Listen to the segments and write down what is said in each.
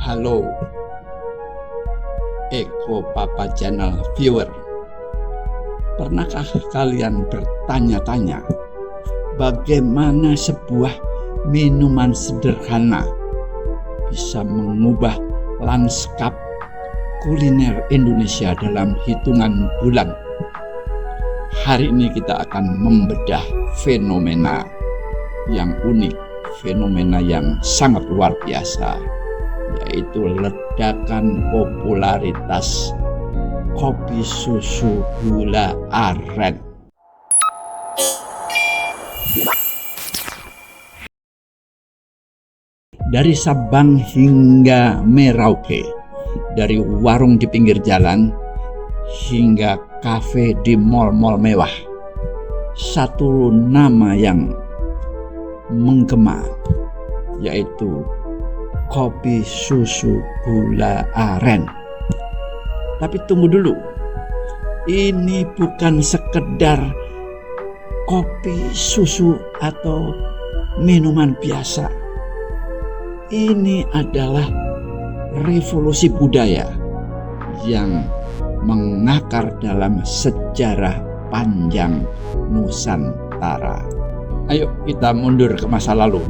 Halo Eko Papa Channel viewer, pernahkah kalian bertanya-tanya bagaimana sebuah minuman sederhana bisa mengubah lanskap kuliner Indonesia dalam hitungan bulan? Hari ini kita akan membedah fenomena yang unik, fenomena yang sangat luar biasa, yaitu ledakan popularitas kopi susu gula aren. Dari Sabang hingga Merauke, dari warung di pinggir jalan hingga kafe di mal-mal mewah, satu nama yang menggema, yaitu kopi susu gula aren. Tapi tunggu dulu, ini bukan sekedar kopi susu atau minuman biasa. Ini adalah revolusi budaya yang mengakar dalam sejarah panjang Nusantara. Ayo kita mundur ke masa lalu.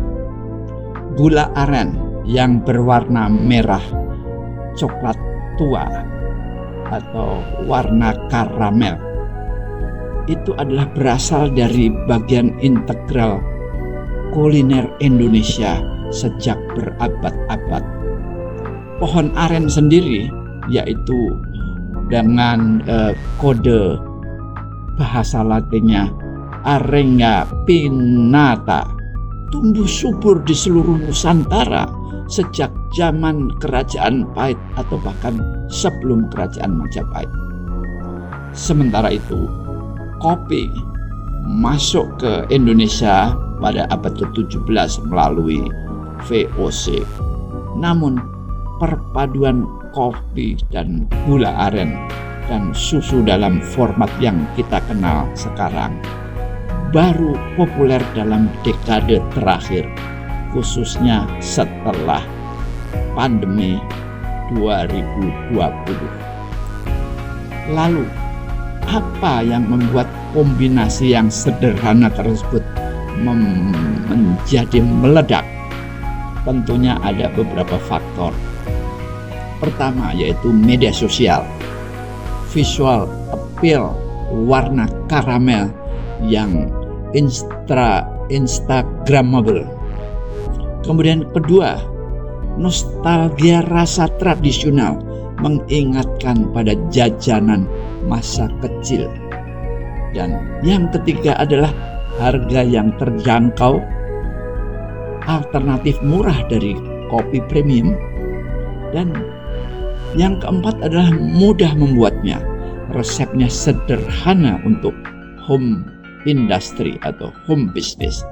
Gula aren yang berwarna merah coklat tua atau warna karamel itu adalah berasal dari bagian integral kuliner Indonesia sejak berabad-abad. Pohon aren sendiri, yaitu dengan kode bahasa Latinnya Arenga pinnata, tumbuh subur di seluruh Nusantara sejak zaman Kerajaan Pahit atau bahkan sebelum Kerajaan Majapahit. Sementara itu, kopi masuk ke Indonesia pada abad ke-17 melalui VOC. Namun perpaduan kopi dan gula aren dan susu dalam format yang kita kenal sekarang baru populer dalam dekade terakhir, khususnya setelah pandemi 2020. Lalu, apa yang membuat kombinasi yang sederhana tersebut menjadi meledak? Tentunya ada beberapa faktor. Pertama yaitu media sosial, visual appeal, warna karamel yang instagramable. Kemudian kedua, nostalgia rasa tradisional mengingatkan pada jajanan masa kecil. Dan yang ketiga adalah harga yang terjangkau, alternatif murah dari kopi premium. Dan yang keempat adalah mudah membuatnya, resepnya sederhana untuk home industry atau home business.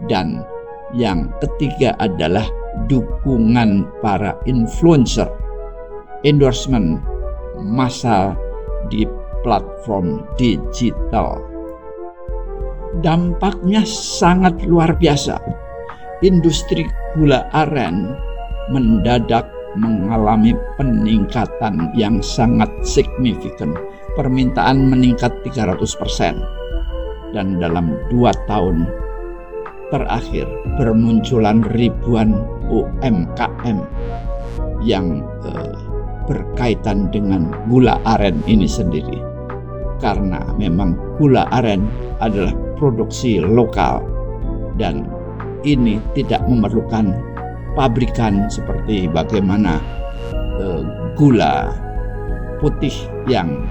Dan yang ketiga adalah dukungan para influencer, endorsement massal di platform digital. Dampaknya sangat luar biasa. Industri gula aren mendadak mengalami peningkatan yang sangat signifikan. Permintaan meningkat 300%. Dan dalam 2 tahun terakhir bermunculan ribuan UMKM yang berkaitan dengan gula aren ini sendiri. Karena memang gula aren adalah produksi lokal dan ini tidak memerlukan pabrikan seperti bagaimana gula putih yang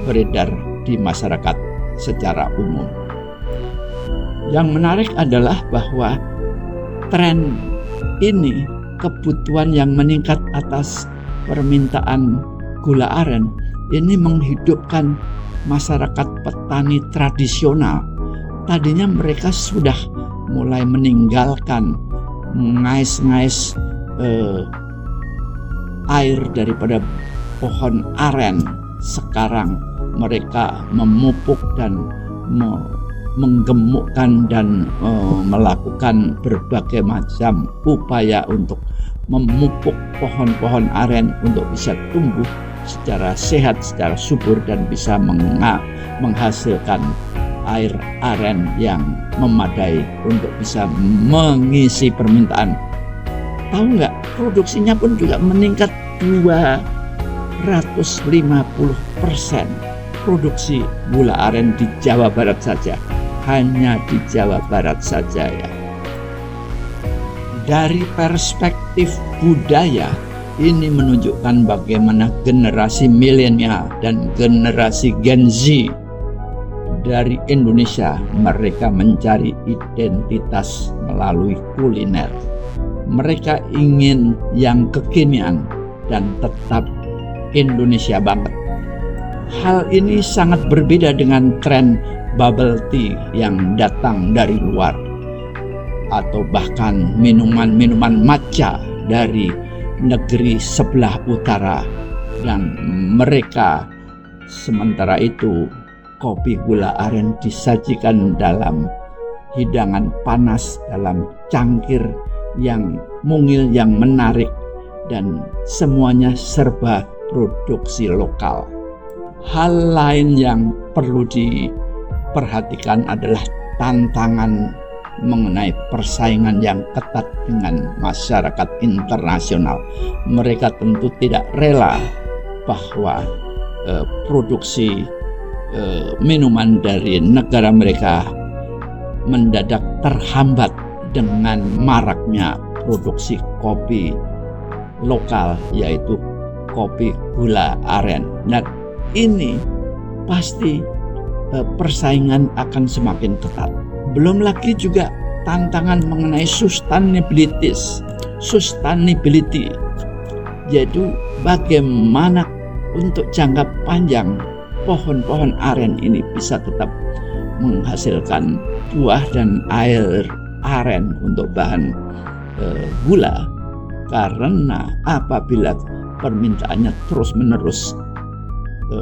beredar di masyarakat secara umum. Yang menarik adalah bahwa tren ini, kebutuhan yang meningkat atas permintaan gula aren ini menghidupkan masyarakat petani tradisional. Tadinya mereka sudah mulai meninggalkan mengais-ngais air daripada pohon aren. Sekarang mereka memupuk dan menggemukkan dan melakukan berbagai macam upaya untuk memupuk pohon-pohon aren untuk bisa tumbuh secara sehat, secara subur, dan bisa menghasilkan air aren yang memadai untuk bisa mengisi permintaan. Tahu nggak, produksinya pun juga meningkat 250%. Produksi gula aren di Jawa Barat saja, hanya di Jawa Barat saja ya. Dari perspektif budaya, ini menunjukkan bagaimana generasi milenial dan generasi Gen Z dari Indonesia, mereka mencari identitas melalui kuliner. Mereka ingin yang kekinian dan tetap Indonesia banget. Hal ini sangat berbeda dengan tren bubble tea yang datang dari luar, atau bahkan minuman-minuman matcha dari negeri sebelah utara. Dan mereka sementara itu kopi gula aren disajikan dalam hidangan panas, dalam cangkir yang mungil, yang menarik, dan semuanya serba produksi lokal. Hal lain yang perlu diperhatikan adalah tantangan mengenai persaingan yang ketat dengan masyarakat internasional. Mereka tentu tidak rela bahwa produksi minuman dari negara mereka mendadak terhambat dengan maraknya produksi kopi lokal, yaitu kopi gula aren. Nah, ini pasti persaingan akan semakin ketat. Belum lagi juga tantangan mengenai sustainability, yaitu bagaimana untuk jangka panjang pohon-pohon aren ini bisa tetap menghasilkan buah dan air aren untuk bahan gula, karena apabila permintaannya terus-menerus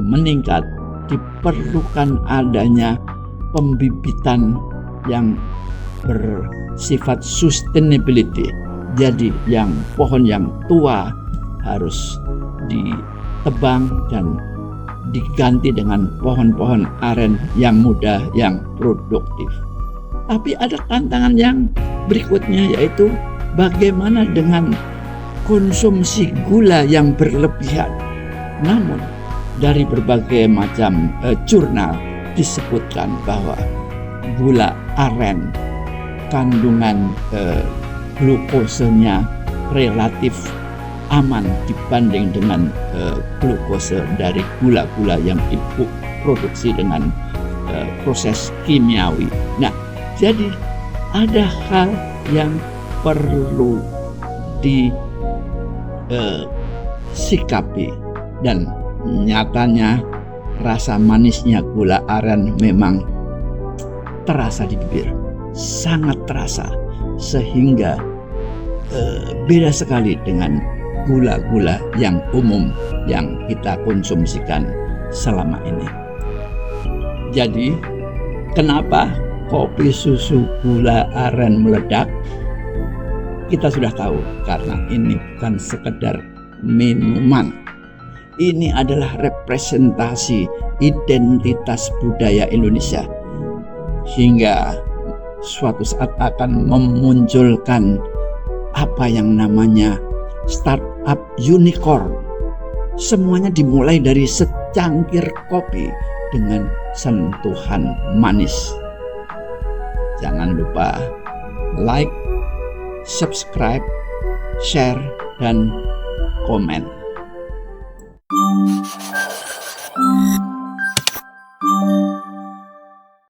meningkat, diperlukan adanya pembibitan yang bersifat sustainability. Jadi yang pohon yang tua harus ditebang dan diganti dengan pohon-pohon aren yang muda, yang produktif. Tapi ada tantangan yang berikutnya, yaitu bagaimana dengan konsumsi gula yang berlebihan. Namun dari berbagai macam jurnal disebutkan bahwa gula aren kandungan glukosanya relatif aman dibanding dengan glukose dari gula-gula yang diproduksi dengan proses kimiawi. Nah, jadi ada hal yang perlu disikapi, dan nyatanya rasa manisnya gula aren memang terasa di bibir, sangat terasa, sehingga beda sekali dengan gula-gula yang umum yang kita konsumsikan selama ini. Jadi kenapa kopi susu gula aren meledak? Kita sudah tahu, karena ini bukan sekedar minuman. Ini adalah representasi identitas budaya Indonesia, hingga suatu saat akan memunculkan apa yang namanya startup unicorn. Semuanya dimulai dari secangkir kopi dengan sentuhan manis. Jangan lupa like, subscribe, share, dan komen.